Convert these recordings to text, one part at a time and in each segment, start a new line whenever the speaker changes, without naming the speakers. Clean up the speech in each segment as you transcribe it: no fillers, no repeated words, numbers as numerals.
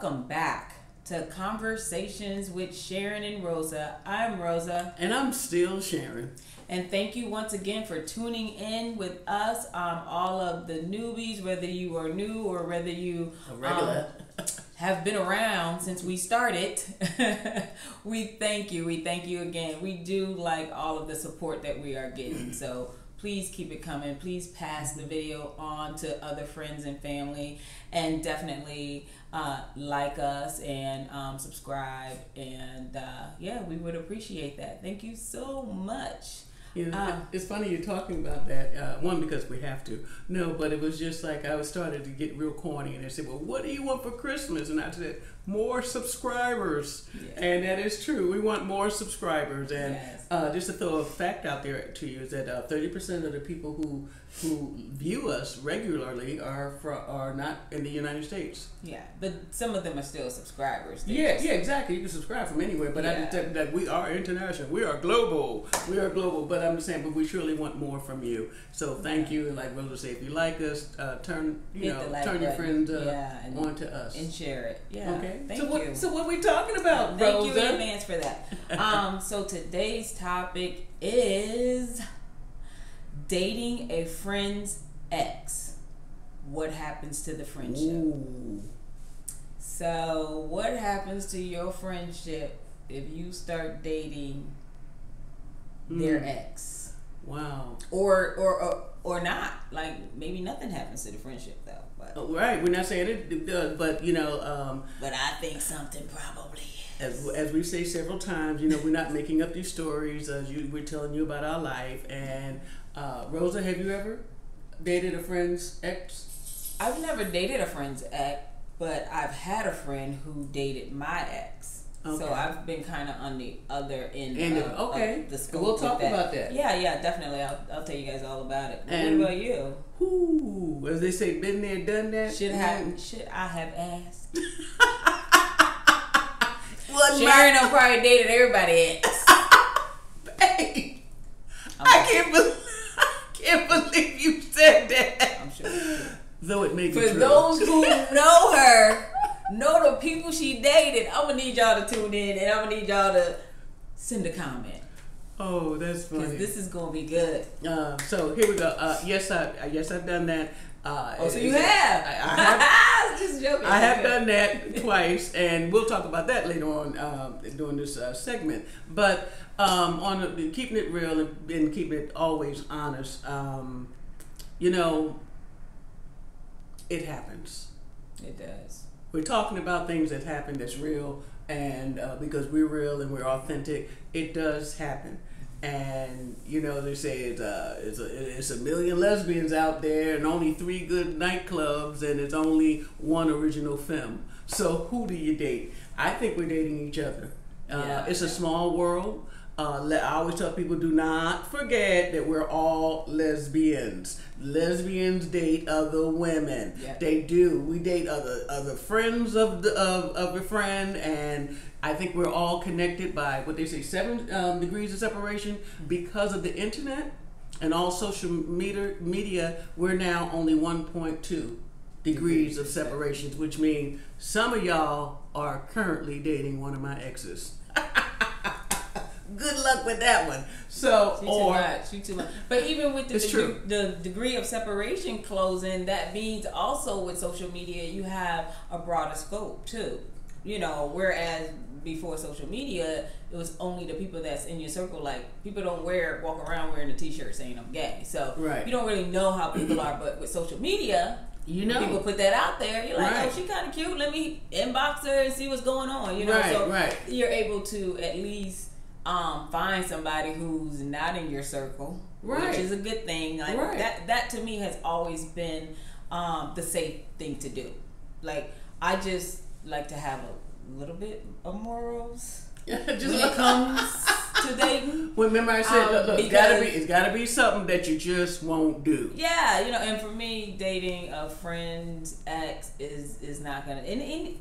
welcome back to Conversations with Sharyn and Rosa. I'm Rosa.
And I'm still Sharyn.
And thank you once again for tuning in with us. All of the newbies, whether you are new or whether you have been around since we started, we thank you. We thank you again. We do like all of the support that we are getting. So please keep it coming. Please pass the video on to other friends and family, and definitely like us and subscribe. And yeah, we would appreciate that. Thank you so much.
You know, it's funny you're talking about that. One, because we have to. No, but it was just like I was started to get real corny, and they said, "Well, what do you want for Christmas?" And I said, "More subscribers." Yes. And that is true. We want more subscribers. And yes. Just to throw a fact out there to you is that 30% of the people who view us regularly are not in the United States.
Yeah, but some of them are still subscribers.
Yeah, exactly. You can subscribe from anywhere, but I just think that we are international. We are global. We are global. But I'm just saying, but we surely want more from you. So thank you. And like Rosa said, if you like us, turn your friends on to us
and share it. Yeah.
Okay.
Thank you.
So what are we talking about, Rosa?
Thank you in advance for that. So today's topic is dating a friend's ex. What happens to the friendship?
Ooh.
So what happens to your friendship if you start dating their ex?
Wow.
Or not. Like, maybe nothing happens to the friendship though. But
right. We're not saying it does, but you know.
But I think something probably is.
As we say several times, you know, we're not making up these stories. We're telling you about our life. And Rosa, have you ever dated a friend's ex?
I've never dated a friend's ex, but I've had a friend who dated my ex. Okay. So I've been kind of on the other end of the scope.
We'll talk about that.
Yeah, definitely. I'll tell you guys all about it. And what about you?
Whoo, as they say, been there, done that.
Should I have asked?
Well,
Sharyn probably dated everybody else.
Babe, I can't believe you said that.
I'm sure.
Though it may be
For
true.
those who know her, know the people she dated, I'm gonna need y'all to tune in, and I'm gonna need y'all to send a comment.
Oh, that's funny.
Because this is gonna be good.
So here we go. Yes, I've done that.
So you have? I have. Just joking.
I have done that twice, and we'll talk about that later on during this segment. But on keeping it real and keeping it always honest, you know, it happens.
It does. We're
talking about things that happen that's real, and because we're real and we're authentic, it does happen. And you know, they say it's a million lesbians out there and only 3 good nightclubs and it's only 1 original film. So who do you date? I think we're dating each other. It's a small world. I always tell people, do not forget that we're all lesbians. Lesbians date other women. Yeah. They do. We date other friends of a friend, and I think we're all connected by what they say 7 degrees of separation because of the internet and all social media. We're now only 1.2 degrees of separations, which means some of y'all are currently dating one of my exes. Good luck with that one. So,
she too much. But even with the degree of separation closing, that means also with social media, you have a broader scope too. You know, whereas before social media, it was only the people that's in your circle. Like, people don't walk around wearing a t-shirt saying I'm gay. So you don't really know how people are. But with social media, you know, people put that out there. You're like, oh, she kind of cute. Let me inbox her and see what's going on. You know, you're able to at least find somebody who's not in your circle, which is a good thing. Like that to me has always been the safe thing to do. Like, I just like to have a little bit of morals when it comes to dating.
Remember I said, look, it's gotta be something that you just won't do.
Yeah, you know, and for me, dating a friend's ex is not gonna. And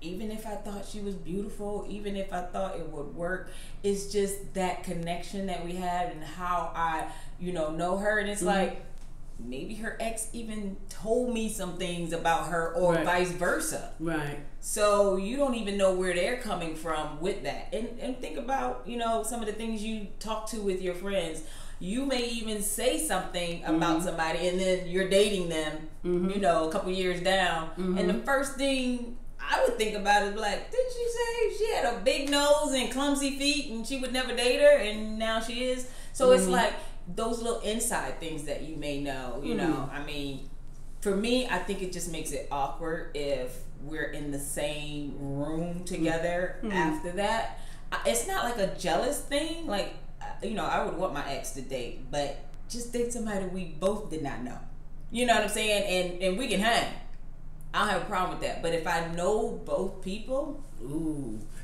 even if I thought she was beautiful, even if I thought it would work, it's just that connection that we had and how I, know her. And it's like, maybe her ex even told me some things about her, or vice versa.
Right.
So you don't even know where they're coming from with that. And think about, some of the things you talk to with your friends. You may even say something about somebody, and then you're dating them, a couple years down. And the first thing I would think about is like, didn't she say she had a big nose and clumsy feet and she would never date her, and now she is? So it's like those little inside things that you may know, I mean, for me, I think it just makes it awkward if we're in the same room together after that. It's not like a jealous thing. Like, I would want my ex to date, but just date somebody we both did not know. You know what I'm saying? And we can hang. I don't have a problem with that. But if I know both people,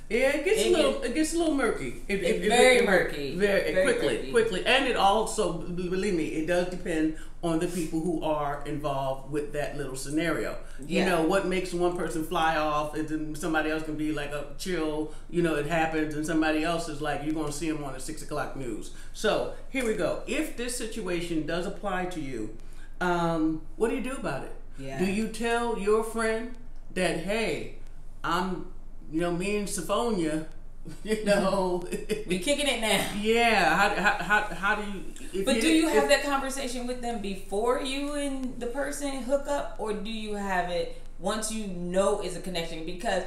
yeah, it gets a little murky.
Very murky.
Very quickly. And it also, believe me, it does depend on the people who are involved with that little scenario.
Yeah.
What makes one person fly off, and then somebody else can be like a chill, it happens, and somebody else is like, you're going to see them on the 6 o'clock news. So here we go. If this situation does apply to you, what do you do about it?
Yeah.
Do you tell your friend that, hey, me and Sophonia,
we kicking it now?
Yeah. How do you?
Do you have that conversation with them before you and the person hook up, or do you have it once you know it's a connection? Because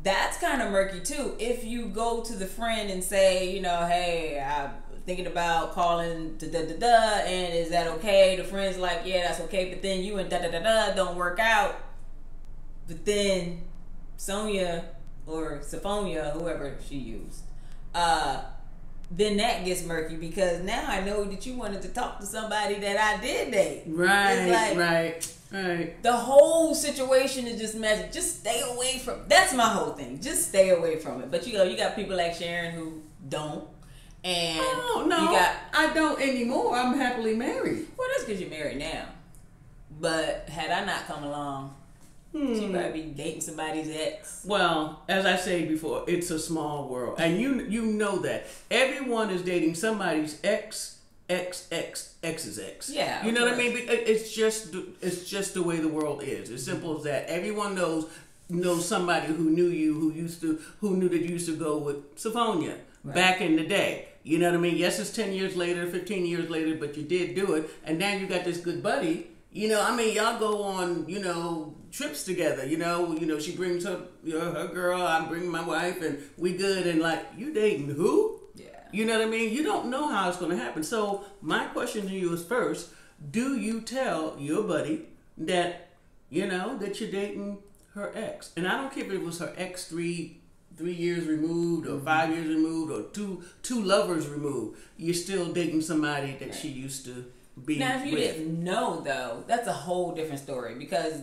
that's kind of murky too. If you go to the friend and say, hey, I'm thinking about calling and is that okay? The friend's like, yeah, that's okay. But then you and don't work out. But then Sonia or Sophonia, whoever she used, then that gets murky, because now I know that you wanted to talk to somebody that I did date.
Right.
The whole situation is just messy. Just stay away from. That's my whole thing. Just stay away from it. But you got people like Sharyn who don't. And
I don't anymore. I'm happily married.
Well, that's because you're married now. But had I not come along, she might be dating somebody's ex.
Well, as I said before, it's a small world, and you know that everyone is dating somebody's ex's ex.
Yeah,
you know what I mean. It's just the way the world is. As simple as that. Everyone knows somebody who knew you, who knew that you used to go with Sophonia back in the day. You know what I mean? Yes, it's 10 years later, 15 years later, but you did do it, and now you got this good buddy. Y'all go on, trips together. She brings her girl, I'm bringing my wife, and we good. And like, you dating who?
Yeah.
You know what I mean? You don't know how it's going to happen. So my question to you is, first, do you tell your buddy that that you're dating her ex? And I don't care if it was her ex 3 years removed, or 5 years removed, or two lovers removed. You're still dating somebody that she used to be.
Now, if you
with.
didn't know, though, that's a whole different story, because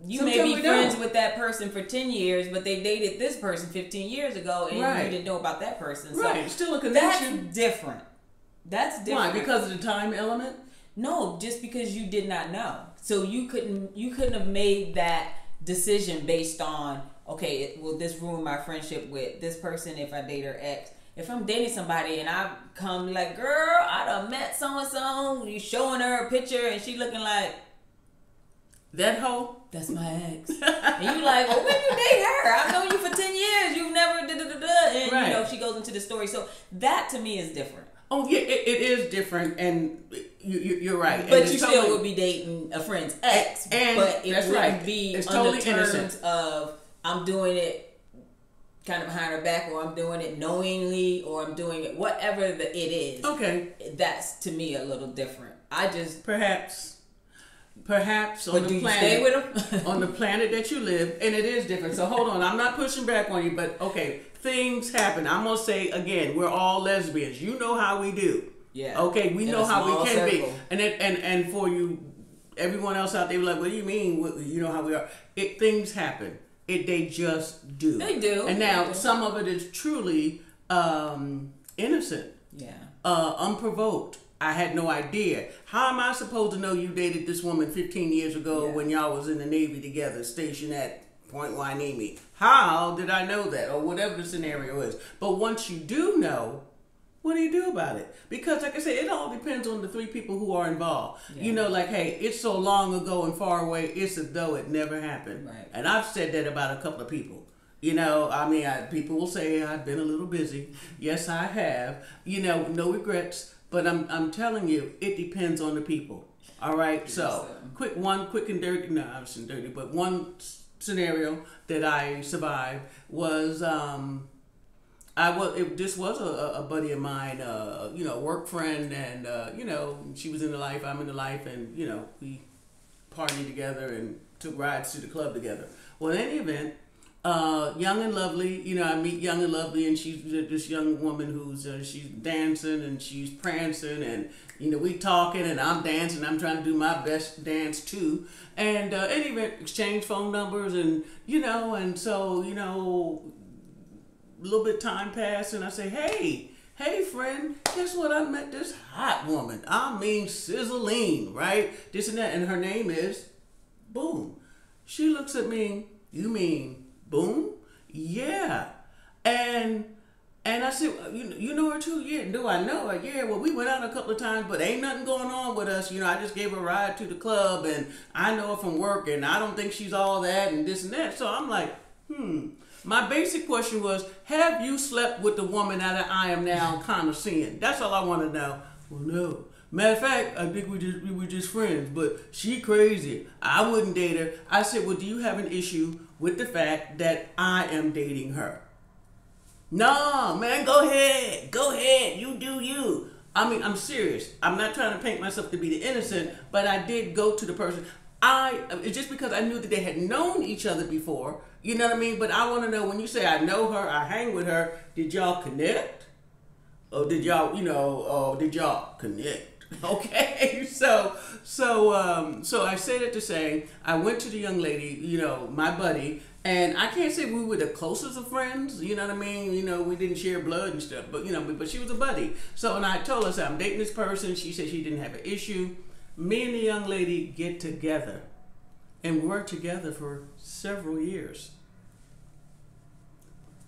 you may be friends with that person for 10 years, but they dated this person 15 years ago, and you didn't know about that person. So
still a connection.
That's different.
Why? Because of the time element?
No, just because you did not know. So you couldn't have made that decision based on, okay, will this ruin my friendship with this person if I date her ex? If I'm dating somebody and I come like, girl, I done met so-and-so, you showing her a picture and she looking like,
that hoe?
That's my ex. And you like, well, when you date her? I've known you for 10 years. You've never and she goes into the story. So that to me is different.
Oh yeah, it is different, and you're right.
But you still would be dating a friend's ex, but it wouldn't be
it's
on
totally
the terms
innocent.
of I'm doing it kind of behind her back, or I'm doing it knowingly, or I'm doing it whatever it is.
Okay,
that's to me a little different. I just
perhaps
but
on the planet,
stay with them?
on the planet that you live, and it is different. So hold on, I'm not pushing back on you, but okay, things happen. I'm gonna say again, we're all lesbians. You know how we do.
Yeah.
Okay, we know how we can
circle.
be, and for you, everyone else out there, like, what do you mean? You know how we are. Things happen. They just do.
They do.
And now some of it is truly innocent.
Yeah.
Unprovoked. I had no idea. How am I supposed to know you dated this woman 15 years ago when y'all was in the Navy together, stationed at Point Hueneme? How did I know that? Or whatever the scenario is. But once you do know, what do you do about it? Because, like I said, it all depends on the three people who are involved. Yeah. You know, like, hey, it's so long ago and far away, it's as though it never happened. Right. And I've said that about a couple of people. You know, I mean, people will say I've been a little busy. Yes, I have. You know, no regrets. But I'm telling you, it depends on the people. All right. So, quick and dirty. No, I wasn't dirty, but one scenario that I survived was this was a buddy of mine, you know, work friend, and you know, she was in the life, I'm in the life, and you know, we partied together and took rides to the club together. Well, in any event. Young and lovely, you know, I meet Young and Lovely, and she's this young woman who's she's dancing and she's prancing, and you know, we talking and I'm dancing. I'm trying to do my best dance too, and anyway, exchange phone numbers, and you know, and so you know, a little bit of time passed, and I say, hey friend, guess what? I met this hot woman. I mean, sizzling, right? This and that, and her name is Boom. She looks at me. You mean Boom? Yeah. And I said, you know her too? Yeah. Do I know her? Yeah. Well, we went out a couple of times, but ain't nothing going on with us. You know, I just gave her a ride to the club, and I know her from work, and I don't think she's all that and this and that. So I'm like, My basic question was, have you slept with the woman that I am now kind of seeing? That's all I want to know. Well, no. Matter of fact, I think we were just friends, but she crazy. I wouldn't date her. I said, well, do you have an issue with the fact that I am dating her? No, man, go ahead, you do you. I mean, I'm serious. I'm not trying to paint myself to be the innocent, but I did go to the person. It's just because I knew that they had known each other before, you know what I mean? But I want to know, when you say I know her, I hang with her, did y'all connect? Or did y'all connect? Okay, so I say that to say, I went to the young lady, you know, my buddy, and I can't say we were the closest of friends, you know what I mean? You know, we didn't share blood and stuff, but you know, but she was a buddy. So, and I told her, I'm dating this person. She said she didn't have an issue. Me and the young lady get together, and we're together for several years.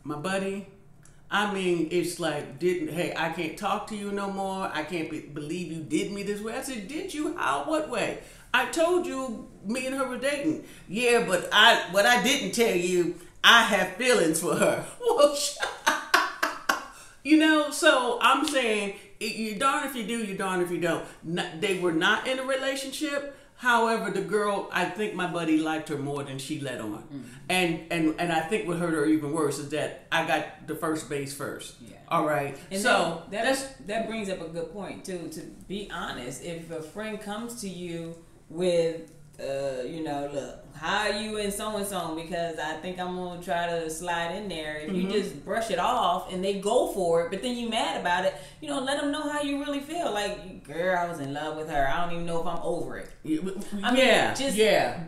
My buddy, I mean, it's like, hey, I can't talk to you no more. I can't believe you did me this way. I said, did you? How? What way? I told you me and her were dating. Yeah, but what I didn't tell you, I have feelings for her. Well, you know, so I'm saying, you're darn if you do, you're darn if you don't. They were not in a relationship. However, the girl, I think my buddy liked her more than she let on. Mm-hmm. And I think what hurt her even worse is that I got the first base first. Yeah. All right.
And so that brings up a good point too. To be honest, if a friend comes to you with, you know, look, how are you in so and so? Because I think I'm gonna try to slide in there. If you just brush it off and they go for it, but then you mad about it, you know, let them know how you really feel. Like, girl, I was in love with her. I don't even know if I'm over it. I mean, just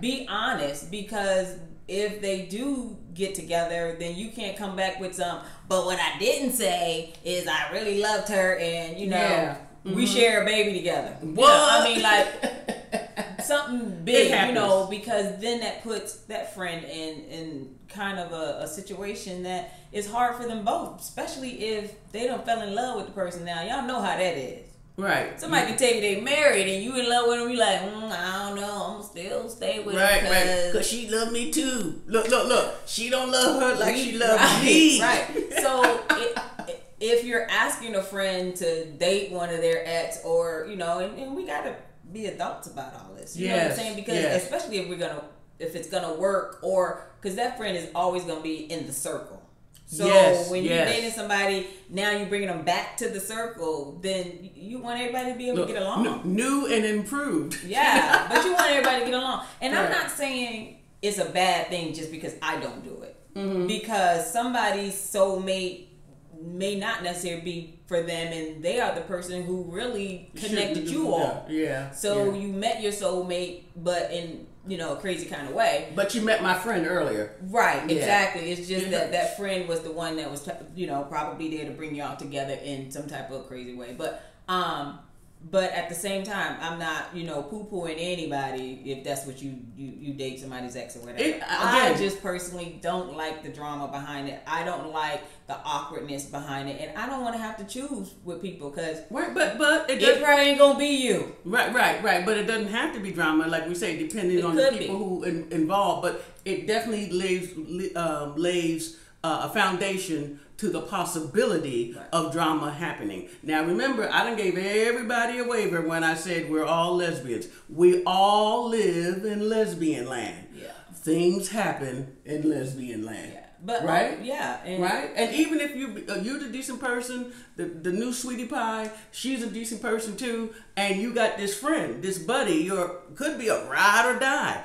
be honest, because if they do get together, then you can't come back with some, but what I didn't say is I really loved her, and you know, we share a baby together. What? You know, I mean, like something big, you know, because then that puts that friend in kind of a situation that is hard for them both, especially if they don't fell in love with the person. Now, y'all know how that is.
Right.
Somebody can tell you they married and you in love with them. You like, I don't know. I'm still stay with her.
Right. Because she love me too. Look. She don't love her like she loves me.
Right. So if you're asking a friend to date one of their ex, or you know, and we gotta be adults about all this. You know what I'm saying? Because especially if it's gonna work, or because that friend is always gonna be in the circle. So when you're dating somebody, now you're bringing them back to the circle, then you want everybody to be able to get along.
New and improved.
Yeah, but you want everybody to get along. And I'm not saying it's a bad thing just because I don't do it. Mm-hmm. Because somebody's soulmate may not necessarily be for them, and they are the person who really connected you all.
Yeah.
So you met your soulmate, but in, you know, a crazy kind of way.
But you met my friend earlier.
Right, exactly. It's just that friend was the one that was, you know, probably there to bring y'all together in some type of crazy way. But But at the same time, I'm not, poo-pooing anybody if that's what you date somebody's ex or whatever. I just personally don't like the drama behind it. I don't like the awkwardness behind it, and I don't want to have to choose with people because
but
it probably ain't gonna be you.
Right. But it doesn't have to be drama, like we say, depending on the people who involved. But it definitely lays a foundation to the possibility of drama happening. Now remember, I done gave everybody a waiver when I said we're all lesbians. We all live in lesbian land. Yeah. Things happen in lesbian land. Yeah.
But
right?
And
And even if you're the decent person, the new sweetie pie, she's a decent person too, and you got this friend, this buddy, could be a ride or die.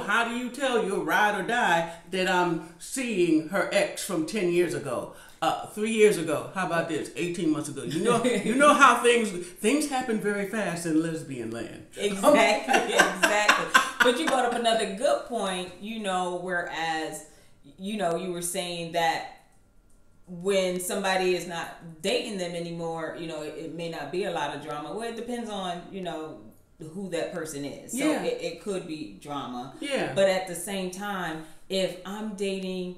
How do you tell you're ride or die that I'm seeing her ex from 10 years ago? 3 years ago, how about this? 18 months ago. You know how things happen very fast in lesbian land.
Exactly. But you brought up another good point, whereas, you were saying that when somebody is not dating them anymore, it may not be a lot of drama. Well, it depends on, who that person is. So it could be drama.
Yeah.
But at the same time, if I'm dating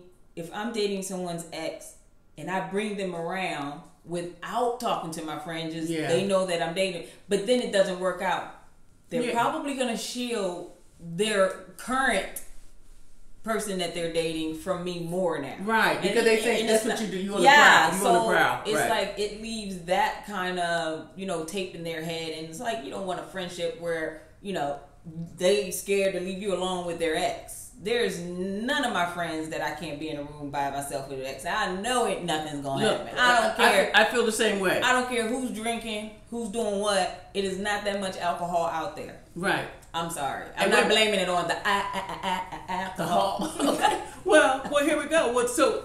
someone's ex, and I bring them around without talking to my friend, they know that I'm dating, but then it doesn't work out. They're probably going to shield their current person that they're dating from me more now.
Right, because they think that's what you do. You on the prowl. You on the prowl.
It's like it leaves that kind of, tape in their head. And it's like you don't want a friendship where, they scared to leave you alone with their ex. There's none of my friends that I can't be in a room by myself with an ex. I know nothing's going to happen. I don't care.
I feel the same way.
I don't care who's drinking, who's doing what. It is not that much alcohol out there.
Right.
I'm sorry. I'm not blaming it on the alcohol.
Okay. Well, here we go.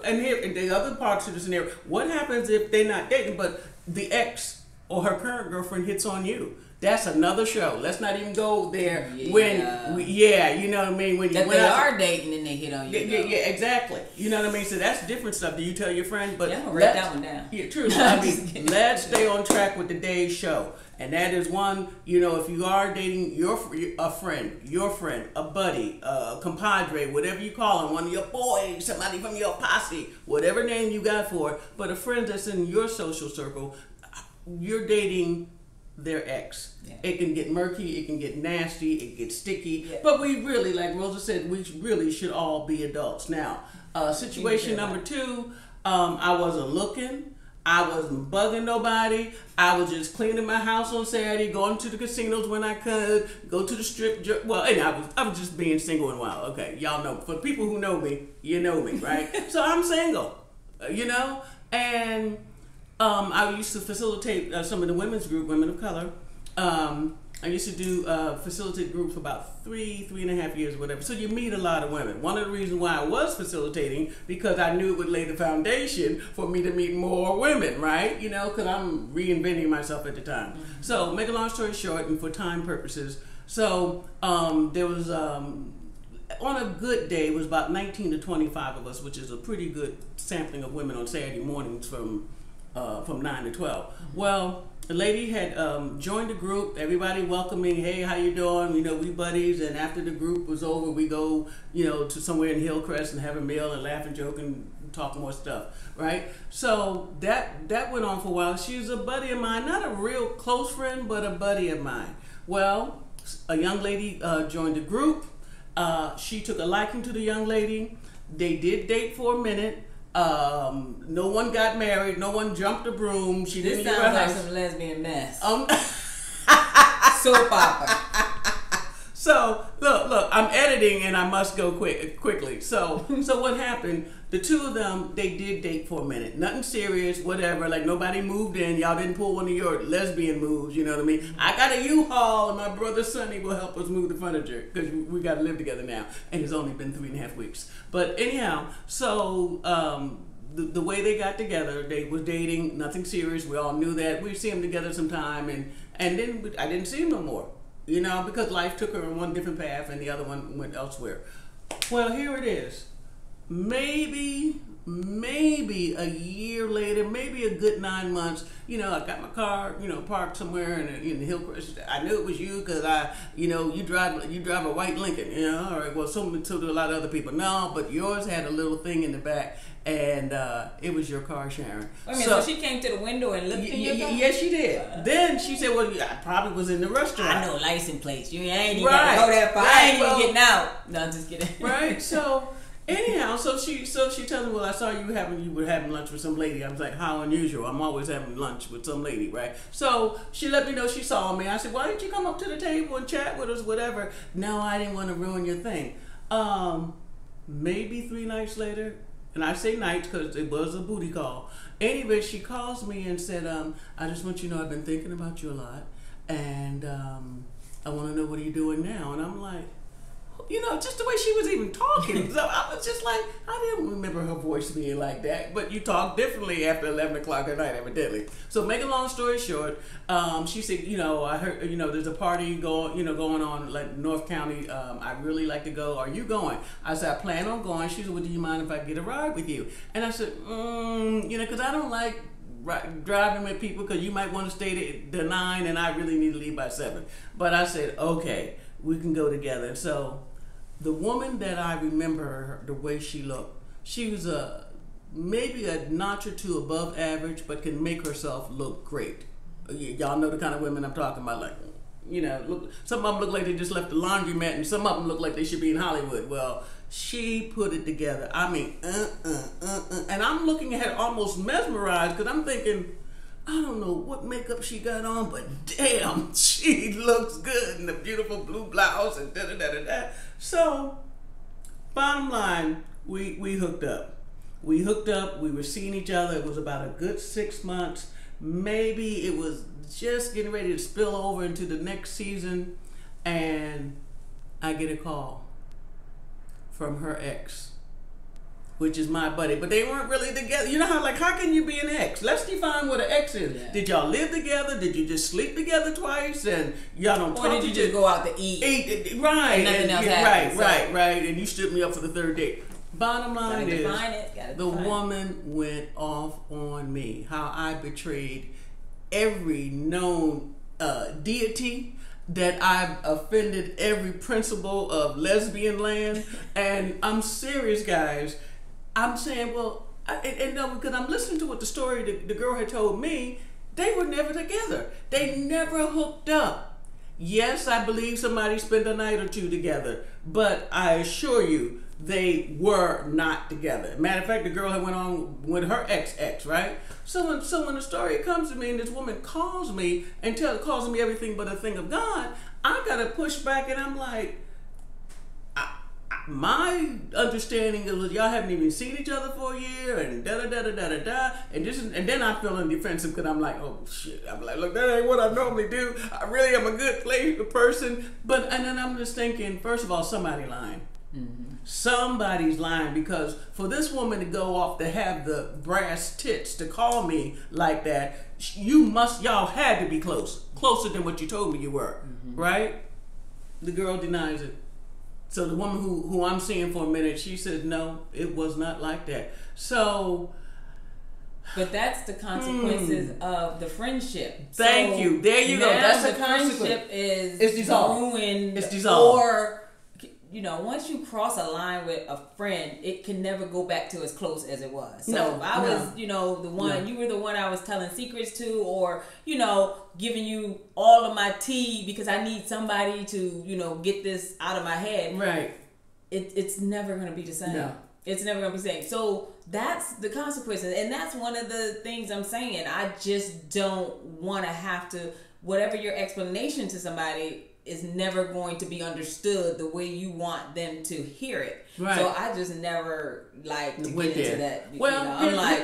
And the other part to the scenario, what happens if they're not dating, but the ex or her current girlfriend hits on you? That's another show. Let's not even go there. Yeah. You know what I mean? When
they are dating and they hit on you.
Yeah, exactly. You know what I mean? So that's different stuff. Do you tell your friend? But
I'm gonna write that one down.
Yeah, true. Let's stay on track with today's show. And that is one, if you are dating a friend, a buddy, a compadre, whatever you call him, one of your boys, somebody from your posse, whatever name you got for it, but a friend that's in your social circle, you're dating their ex. Yeah. It can get murky, it can get nasty, it gets sticky. Yeah. But we really, like Rosa said, we really should all be adults. Now, situation number 2, I wasn't looking. I wasn't bugging nobody. I was just cleaning my house on Saturday, going to the casinos when I could, go to the strip. And I was just being single and wild. Okay, y'all know. For people who know me, you know me, right? So I'm single, and I used to facilitate some of the women's group, women of color. I used to do facilitate groups for about 3.5 years or whatever. So you meet a lot of women. One of the reasons why I was facilitating, because I knew it would lay the foundation for me to meet more women, right? Because I'm reinventing myself at the time. Mm-hmm. So make a long story short, and for time purposes, so there was, on a good day, it was about 19 to 25 of us, which is a pretty good sampling of women on Saturday mornings from 9 to 12. Well, the lady had joined the group, everybody welcoming, hey, how you doing? We buddies, and after the group was over, we go, to somewhere in Hillcrest and have a meal and laugh and joke and talk more stuff, right? So that went on for a while. She's a buddy of mine, not a real close friend, but a buddy of mine. Well, a young lady joined the group. She took a liking to the young lady. They did date for a minute. No one got married. No one jumped the broom.
This sounds like some lesbian mess. Soap opera.
So look, I'm editing and I must go quickly. So what happened? The two of them, they did date for a minute. Nothing serious, whatever. Like nobody moved in. Y'all didn't pull one of your lesbian moves. You know what I mean? I got a U-Haul and my brother Sonny will help us move the furniture because we got to live together now. And it's only been 3.5 weeks. But anyhow, so the way they got together, they was dating, nothing serious. We all knew that. We'd see them together sometime, and then I didn't see him no more. Because life took her on one different path and the other one went elsewhere. Well, here it is. maybe a year later, maybe a good 9 months, I got my car, parked somewhere in Hillcrest. I knew it was you because you drive a white Lincoln, all right, well, so do a lot of other people. No, but yours had a little thing in the back, and it was your car, Sharyn.
So she came to the window and looked in your car?
Yes, she did. Then she said, well, I probably was in the restaurant.
I know license plates. You ain't even got to go that far. I ain't even getting out. No, I'm just kidding.
Right, so... Anyhow, so she tells me, well, I saw you were having lunch with some lady. I was like, how unusual. I'm always having lunch with some lady, right? So she let me know she saw me. I said, why didn't you come up to the table and chat with us, whatever? No, I didn't want to ruin your thing. Maybe 3 nights later, and I say nights because it was a booty call. Anyway, she calls me and said, I just want you to know I've been thinking about you a lot, and I want to know what are you doing now? And I'm like, just the way she was even talking. So I was just like, I didn't remember her voice being like that. But you talk differently after 11 o'clock at night, evidently. So make a long story short, she said, I heard, there's a party going on like North County. I really like to go. Are you going? I said, I plan on going. She said, well, do you mind if I get a ride with you? And I said, because I don't like driving with people because you might want to stay to 9 and I really need to leave by 7. But I said, okay, we can go together. So the woman that I remember, the way she looked, she was maybe a notch or two above average, but can make herself look great. Y'all know the kind of women I'm talking about. Like, look, some of them look like they just left the laundromat, and some of them look like they should be in Hollywood. Well, she put it together. I mean, and I'm looking at her almost mesmerized because I'm thinking, I don't know what makeup she got on, but damn, she looks good in the beautiful blue blouse and da-da-da-da-da. So, bottom line, we hooked up. We were seeing each other. It was about a good 6 months. Maybe it was just getting ready to spill over into the next season, and I get a call from her ex, which is my buddy, but they weren't really together. You know how can you be an ex? Let's define what an ex is. Yeah. Did y'all live together? Did you just sleep together twice and y'all don't talk?
Or did you just go out to eat?
Right.
And nothing else happened.
Right. And you stood me up for the 3rd date. Bottom line is, the woman went off on me. How I betrayed every known deity, that I've offended every principle of lesbian land. And I'm serious, guys. I'm saying, well, because I'm listening to what the story the girl had told me, they were never together. They never hooked up. Yes, I believe somebody spent a night or two together, but I assure you, they were not together. Matter of fact, the girl had went on with her ex, right? So when the story comes to me and this woman calls me and calls me everything but a thing of God, I gotta push back, and I'm like, my understanding is y'all haven't even seen each other for a year, and da-da-da-da-da-da-da, and then I'm feeling defensive because I'm like, oh shit, I'm like, look, that ain't what I normally do. I really am a good person, and then I'm just thinking, first of all, somebody lying. Mm-hmm. Somebody's lying, because for this woman to go off to have the brass tits to call me like that, y'all had to be closer than what you told me you were, right? The girl denies it. So the woman who I'm seeing for a minute, she said, no, it was not like that. So,
but that's the consequences of the friendship.
Thank you. There you go. That's
the friendship is ruined.
It's dissolved.
Or, once you cross a line with a friend, it can never go back to as close as it was. So if I was, the one, you were the one I was telling secrets to, or, giving you all of my tea because I need somebody to, get this out of my head.
Right.
It's never going to be the same. No. It's never going to be the same. So that's the consequences. And that's one of the things I'm saying. I just don't want to have to, whatever your explanation to somebody is never going to be understood the way you want them to hear it. Right. So I just never like to get into that.
Well,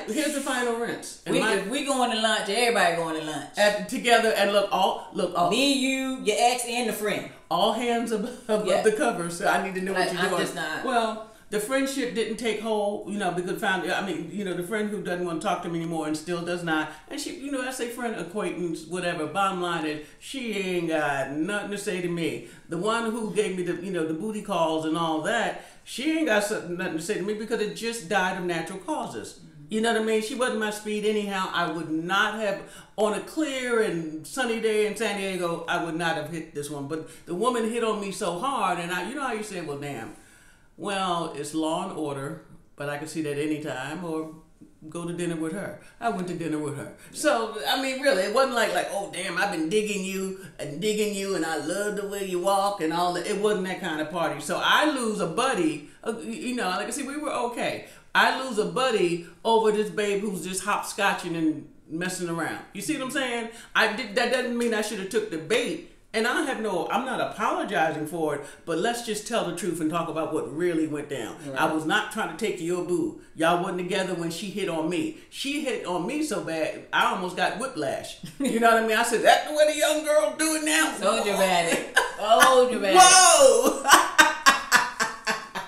here's the final rinse.
If we going to lunch, everybody going to lunch
together, and look,
me, you, your ex, and the friend,
all hands above the cover. So I need to know what you're doing.
Just not.
Well, the friendship didn't take hold, because the friend who doesn't want to talk to me anymore and still does not. And she, I say friend, acquaintance, whatever. Bottom line is, she ain't got nothing to say to me. The one who gave me the booty calls and all that, she ain't got nothing to say to me because it just died of natural causes. You know what I mean? She wasn't my speed anyhow. I would not have, on a clear and sunny day in San Diego, I would not have hit this one. But the woman hit on me so hard, and you know how you say, well, damn, well, it's law and order, but I can see that anytime, or go to dinner with her. I went to dinner with her. So, I mean, really, it wasn't like, oh, damn, I've been digging you, and I love the way you walk and all that. It wasn't that kind of party. So I lose a buddy, you know, like I said, we were okay. I lose a buddy over this babe who's just hopscotching and messing around. You see what I'm saying? That doesn't mean I should have took the bait. And I'm not apologizing for it, but let's just tell the truth and talk about what really went down. Right. I was not trying to take your boo. Y'all wasn't together when she hit on me. She hit on me so bad, I almost got whiplash. You know what I mean? I said, that's the way the young girl do it now.
So dramatic. Oh, dramatic.
Whoa!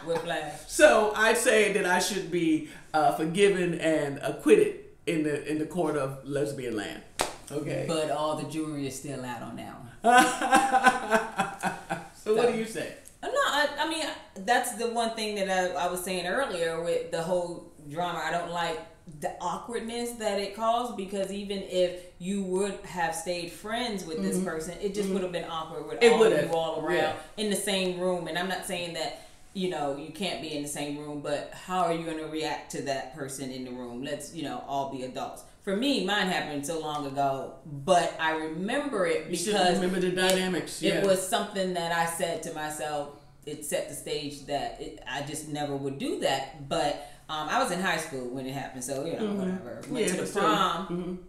Whiplash.
So I'd say that I should be forgiven and acquitted in the court of lesbian land. Okay.
But all the jury is still out on that one.
So what do you say?
No, I mean, that's the one thing that I was saying earlier with the whole drama. I don't like the awkwardness that it caused, because even if you would have stayed friends with this person, it just would have been awkward with all of you all around in the same room. And I'm not saying that, you know, you can't be in the same room, but how are you going to react to that person in the room? Let's, you know, all be adults. For me, mine happened so long ago, but I remember it because
remember the dynamics.
It was something that I said to myself. It set the stage that I just never would do that. But I was in high school when it happened, so, you know, whatever. Went to the prom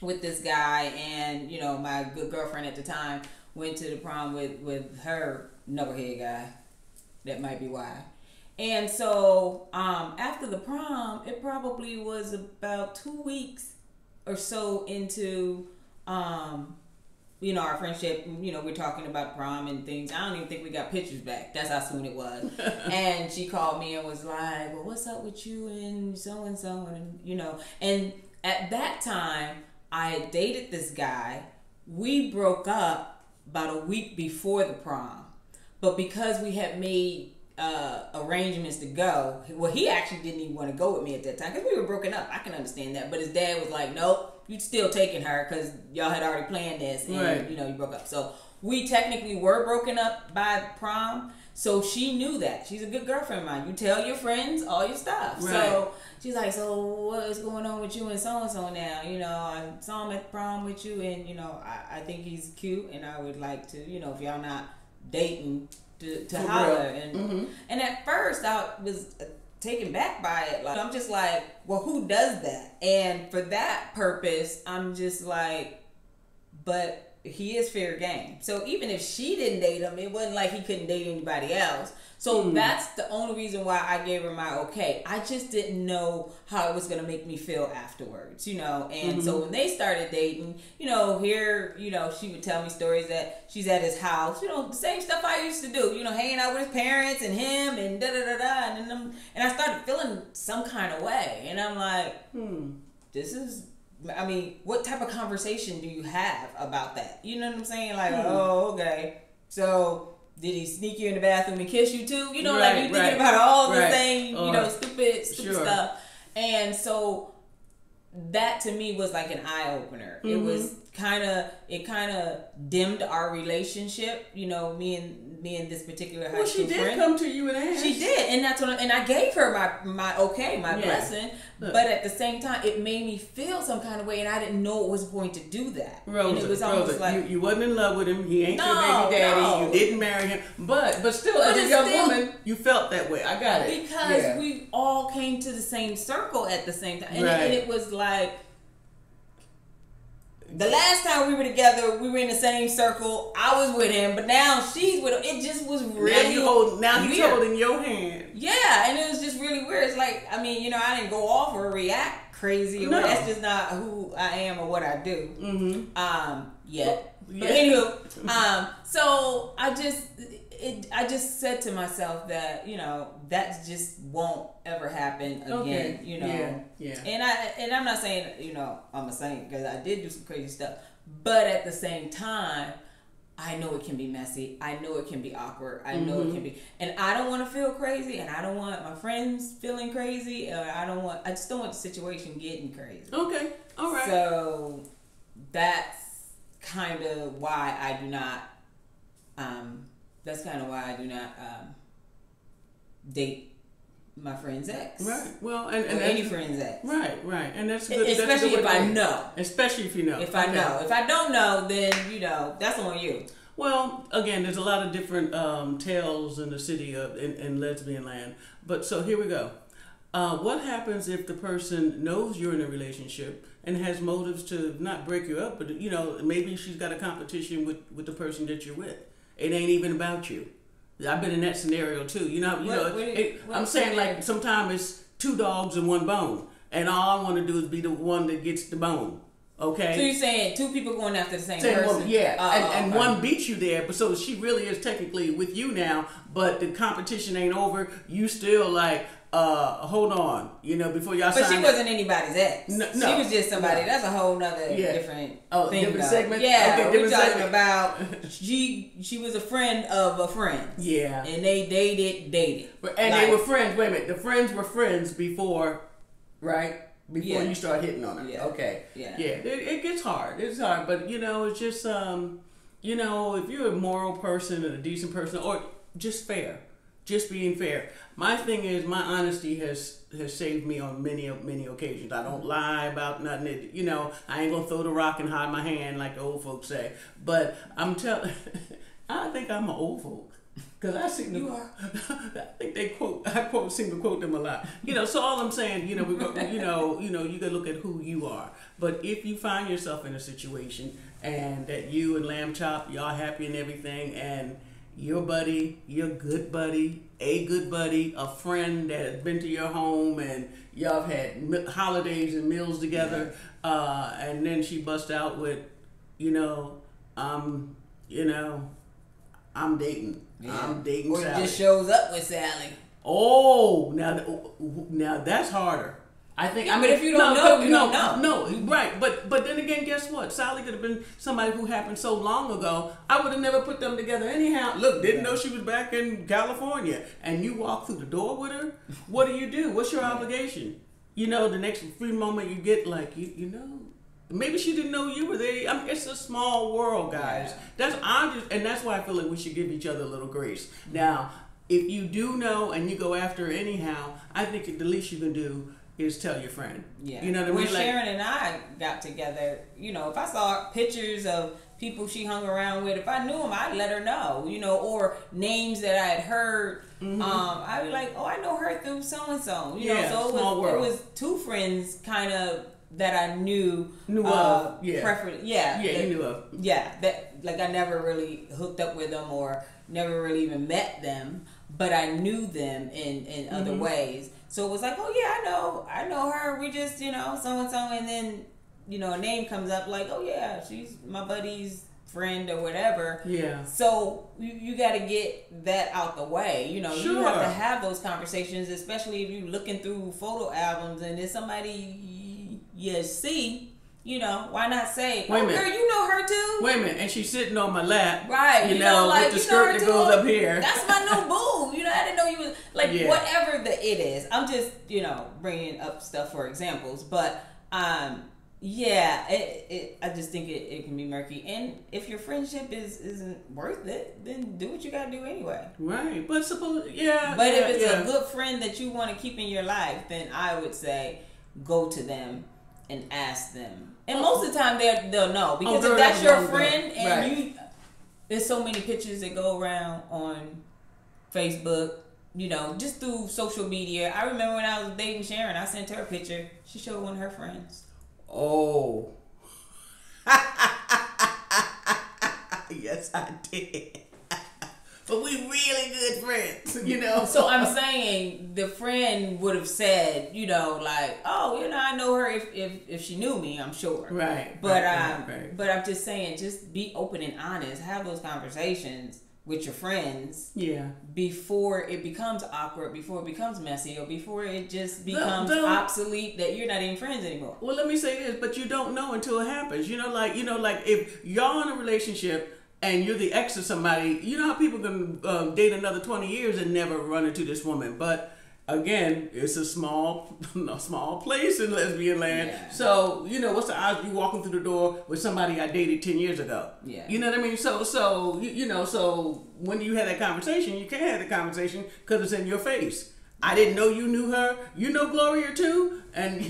with this guy, and, you know, my good girlfriend at the time went to the prom with her knucklehead guy. That might be why. And so after the prom, it probably was about 2 weeks or so into, you know, our friendship. You know, we're talking about prom and things. I don't even think we got pictures back. That's how soon it was. And she called me and was like, well, what's up with you and so, and, you know. And at that time, I had dated this guy. We broke up about a week before the prom. But because we had made arrangements to go, well, he actually didn't even want to go with me at that time because we were broken up. I can understand that. But his dad was like, nope, you still taking her because y'all had already planned this, and you know, you broke up. So we technically were broken up by prom. So she knew that. She's a good girlfriend of mine. You tell your friends all your stuff. Right. So she's like, so what is going on with you and so now? You know, I saw him at prom with you, and, you know, I think he's cute, and I would like to, you know, if y'all not dating, to holler. And and at first I was taken back by it. Like, I'm just like, well, who does that? And for that purpose, I'm just like, but he is fair game. So even if she didn't date him, it wasn't like he couldn't date anybody else. So that's the only reason why I gave her my okay. I just didn't know how it was going to make me feel afterwards, you know. And so when they started dating, you know, here, you know, she would tell me stories that she's at his house, you know, the same stuff I used to do, you know, hanging out with his parents and him and da-da-da-da. And I started feeling some kind of way. And I'm like, this is... I mean, what type of conversation do you have about that? You know what I'm saying? Like, oh, okay. So, did he sneak you in the bathroom and kiss you too? You know, like you're thinking about all the same, you know, stupid stuff. And so, that to me was like an eye opener. It was it kind of dimmed our relationship. You know, me and this particular high school friend.
Well, she did come to you and ask.
She did, and that's what. And I gave her my blessing. Look. But at the same time, it made me feel some kind of way, and I didn't know it was going to do that.
Rosa,
and it was almost like
you wasn't in love with him. He ain't your baby daddy. You didn't marry him, but still, as a young woman, you felt that way. I got it
because we all came to the same circle at the same time, and it was like. The last time we were together, we were in the same circle. I was with him, but now she's with him. It just was really
now he's holding your hand.
Yeah, and it was just really weird. It's like, I mean, you know, I didn't go off or react crazy. No. That's just not who I am or what I do. Yet. But anywho, so I just said to myself that, you know, that just won't ever happen again, you know. Yeah. And I'm not saying, you know, I'm a saint because I did do some crazy stuff. But at the same time, I know it can be messy. I know it can be awkward. I know it can be, and I don't want to feel crazy, and I don't want my friends feeling crazy, or I just don't want the situation getting crazy.
Okay, all right.
So that's kind of why I do not. Date my friend's ex.
Right. Well, and
any friend's ex.
Right. And that's good.
Especially
that's
if I know.
Especially if you know.
If I know. If I don't know, then that's on you.
Well, again, there's a lot of different tales in the city of in lesbian land. But so here we go. What happens if the person knows you're in a relationship and has motives to not break you up, but maybe she's got a competition with the person that you're with. It ain't even about you. I've been in that scenario too. I'm saying like sometimes it's 2 dogs and 1 bone, and all I want to do is be the one that gets the bone. Okay.
So you're saying 2 people going after the same person?
Woman, yeah. And one beats you there, but so she really is technically with you now, but the competition ain't over. You still like, hold on, before y'all.
But she wasn't anybody's ex.
No,
she was just somebody. No. That's a whole nother different thing.
Different segment.
Yeah,
okay,
we're talking about she was a friend of a friend.
Yeah,
and they dated,
and they were friends. Wait a minute, the friends were friends before, right? Before you start hitting on her.
Yeah.
Okay.
Yeah.
Yeah. It gets hard. It's hard, but it's just if you're a moral person and a decent person, or just fair. Just being fair. My thing is, my honesty has saved me on many occasions. I don't lie about nothing. I ain't gonna throw the rock and hide my hand like the old folks say. But I'm telling, I think I'm an old folk because I seem to. I think they quote. I seem to quote them a lot. So all I'm saying, we go. You gotta look at who you are. But if you find yourself in a situation and that you and Lamb Chop, y'all happy and everything, and your buddy, your good buddy, a friend that has been to your home and y'all have had holidays and meals together, and then she busts out with, I'm dating. Yeah. I'm dating
or
Sally.
Or just shows up with Sally.
Oh, now that's harder. I think.
But if you don't know, you don't know.
No, right. But then again, guess what? Sally could have been somebody who happened so long ago. I would have never put them together anyhow. Look, didn't know she was back in California, and you walk through the door with her. What do? What's your obligation? The next free moment you get, like maybe she didn't know you were there. I mean, it's a small world, guys. Yeah. That's why I feel like we should give each other a little grace. Now, if you do know and you go after her anyhow, I think the least you can do is tell your friend.
Yeah.
You know what I mean?
When Sharyn and I got together, if I saw pictures of people she hung around with, if I knew them, I'd let her know, or names that I had heard. I'd be like, oh, I know her through so-and-so. So it was 2 friends kind of that I knew of. Yeah. You knew of. Yeah. That, like, I never really hooked up with them or never really even met them, but I knew them in other ways. So it was like, oh yeah, I know her. We just, so and so, and then, a name comes up like, oh yeah, she's my buddy's friend or whatever. Yeah. So you got to get that out the way. Sure. You have to have those conversations, especially if you're looking through photo albums and there's somebody you see. Why not say, oh, girl, you know her too?
Wait a minute, and she's sitting on my lap.
Right.
With the skirt that goes up here.
That's my new boo. I didn't know you was, whatever it is. I'm just, bringing up stuff for examples. But, I just think it can be murky. And if your friendship isn't worth it, then do what you got to do anyway.
Right. But if
it's a good friend that you want to keep in your life, then I would say go to them and ask them. And most of the time they'll know, because if that's your friend and there's so many pictures that go around on Facebook, just through social media. I remember when I was dating Sharyn, I sent her a picture. She showed one of her friends.
Oh. Yes, I did. But we really good friends,
So I'm saying the friend would have said, like, oh, I know her if she knew me, I'm sure.
Right.
But but I'm just saying, just be open and honest. Have those conversations with your friends. Yeah. Before it becomes awkward, before it becomes messy, or before it just becomes obsolete that you're not even friends anymore.
Well, let me say this, but you don't know until it happens. Like if y'all in a relationship and you're the ex of somebody, you know how people can date another 20 years and never run into this woman. But again, it's a small place in lesbian land. Yeah. So, you know, what's the odds of you walking through the door with somebody I dated 10 years ago?
Yeah.
You know what I mean? So so when you have that conversation, you can't have the conversation because it's in your face. I didn't know you knew her. You know Gloria too, and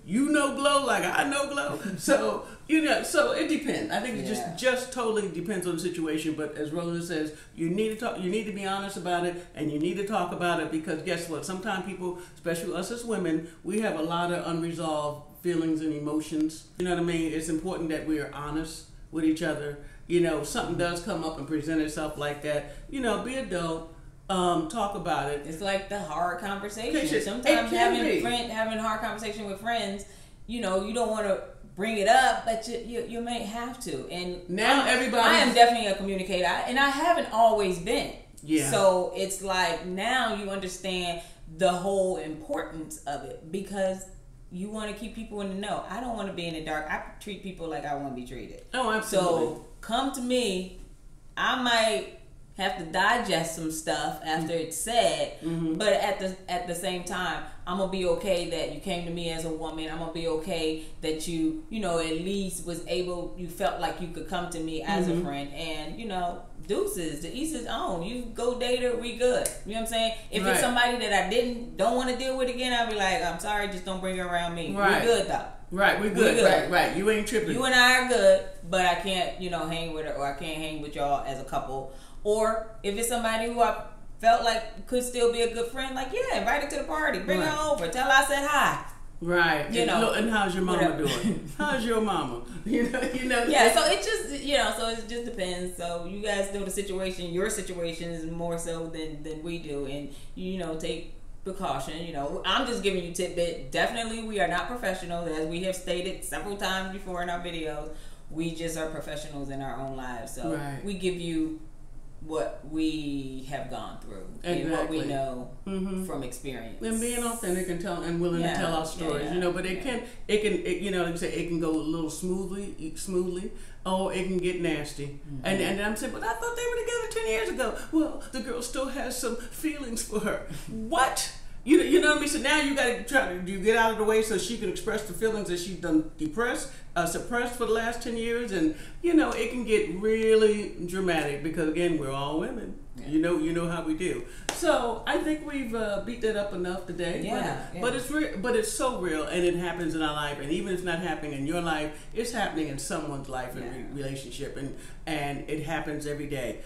you know Glow like I know Glow. So you know, so it depends. I think it just totally depends on the situation. But as Rosa says, you need to talk. You need to be honest about it, and you need to talk about it because guess what? Sometimes people, especially us as women, we have a lot of unresolved feelings and emotions. You know what I mean? It's important that we are honest with each other. You know, something does come up and present itself like that. You know, be adult. Talk about it.
It's like the hard conversation. Sometimes having hard conversation with friends, you know, you don't want to bring it up, but you may have to. And
now
I am definitely a communicator, and I haven't always been.
Yeah.
So it's like now you understand the whole importance of it because you want to keep people in the know. I don't want to be in the dark. I treat people like I want to be treated.
Oh, absolutely.
So come to me. I might have to digest some stuff after it's said, but at the same time, I'm gonna be okay that you came to me as a woman. I'm gonna be okay that you know, at least you felt like you could come to me as a friend, and you know, deuces, to each his own. You go date her, we good. You know what I'm saying? If it's somebody that I don't want to deal with again, I'll be like, I'm sorry, just don't bring her around me.
Right.
We good though.
Right, we're good. Right. You ain't tripping.
You and I are good, but I can't, you know, hang with her, or I can't hang with y'all as a couple. Or if it's somebody who I felt like could still be a good friend, like, yeah, invite her to the party. Bring her over. Tell her I said hi.
Right. You know. And how's your mama doing? How's your mama? You know.
Yeah, so it just, you know, so it just depends. So you guys know the situation. Your situation is more so than we do. And, you know, take precaution. You know, I'm just giving you tidbit. Definitely we are not professionals, as we have stated several times before in our videos. We just are professionals in our own lives. So we give you what we have gone through and what we know from experience,
and being authentic and willing to tell our stories, you know. But it can you know, like I say, it can go a little smoothly, or it can get nasty. And I'm saying, but I thought they were together 10 years ago. Well, the girl still has some feelings for her. What? You know what I mean? So now you got to try to get out of the way so she can express the feelings that she's done suppressed for the last 10 years. And, you know, it can get really dramatic because, again, we're all women. Yeah. You know how we do. So I think we've beat that up enough today. But it's real, but it's so real, and it happens in our life. And even if it's not happening in your life, it's happening in someone's life and relationship, and it happens every day.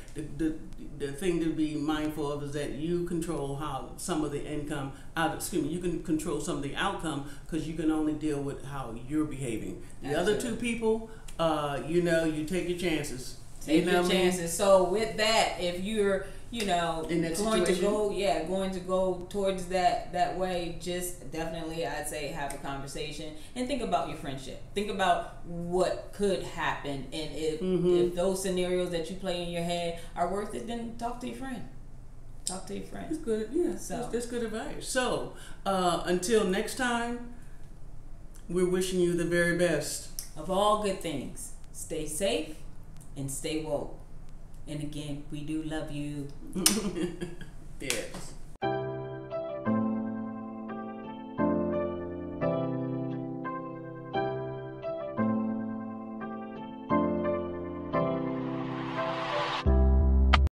The thing to be mindful of is that you control how some of the income you can control some of the outcome because you can only deal with how you're behaving. The other two people, you know, you take your chances.
Take your chances. So with that, if you're, you know, going to go towards that way, just definitely I'd say have a conversation and think about your friendship. Think about what could happen, and if those scenarios that you play in your head are worth it, then talk to your friend. Talk to your friend.
That's good. Yeah, so that's good advice. So until next time, we're wishing you the very best
of all good things. Stay safe and stay woke. And again, we do love you.
Yes.